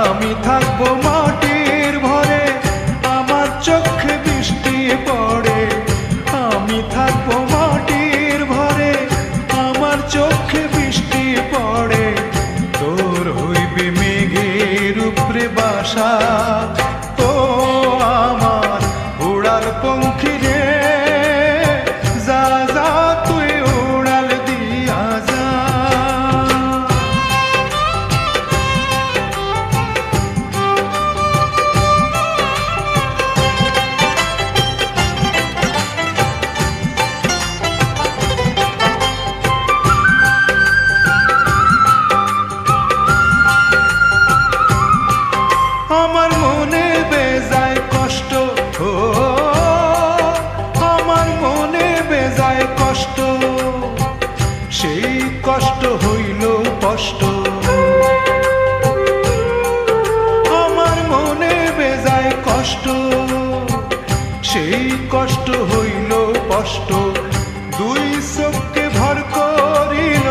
আমি থাকবো মাটির ভরে, আমার চোখে বৃষ্টি পড়ে। আমি থাকবো মাটির ভরে, আমার চোখে বৃষ্টি পড়ে। তোর হইবে মেঘের উপরে বাসা, ও আমার উড়াল পঙ্খী রে, যা যা তুই উড়াল দিয়া যা। আমার মনে বেজায় কষ্ট, ও আমার মনে বেজায় কষ্ট, সেই কষ্ট হইল কষ্ট। আমার মনে বেজায় কষ্ট, সেই কষ্ট হইল কষ্ট। দুই চোখকে ভর করিল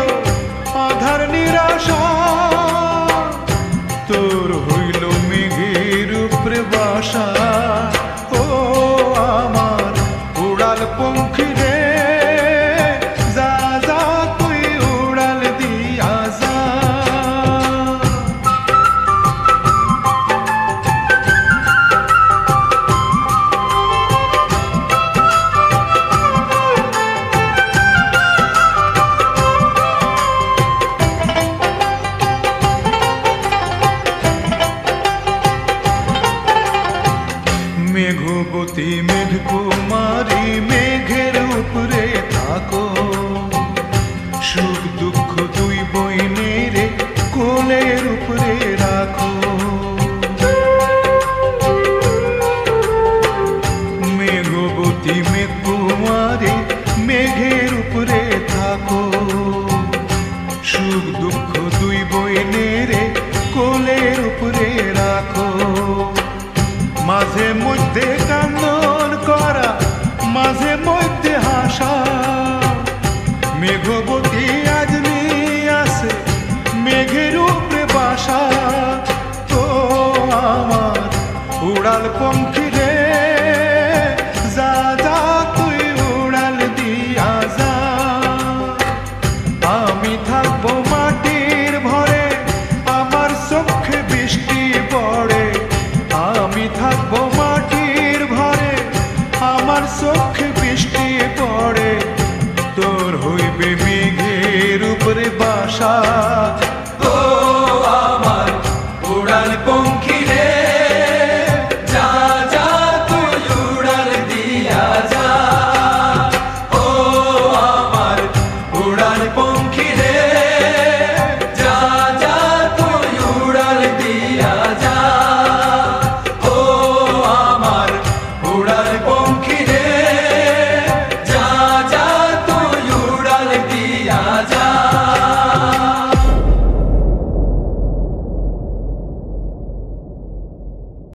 আধার নিরাশা, তোর হইল মেঘের উপরে বাসা, ও আমার উড়াল পঙ্খী রে, যা যা তুই উড়াল দিয়া যা। মেঘবতী মেঘকুমারী মেঘের উপরে থাকো, সুখ দুঃখ দুই বইনের কোলের উপরে রাখো। মেঘবতী মেঘকুমারী মেঘের উপরে থাকো, সুখ দুঃখ দুই বইনের কোলের উপরে রাখো। মাঝে মধ্যে কান্দন করা, মাঝে মধ্যে হাসা, মেঘবতী আজমি আছে মেঘের উপরে বাসা। তো আমার উড়াল পঙ্খী রে, যা যা তুই উড়াল দিয়া যা। আমি থাকবো মাটির ভরে, আমার চোখে বৃষ্টি পড়ে। আমি থাকবো মাটির ভরে, আমার চোখে বৃষ্টি পড়ে। তোর হইবে মেঘের উপরে বাসা, ও আমার উড়াল পঙ্খী।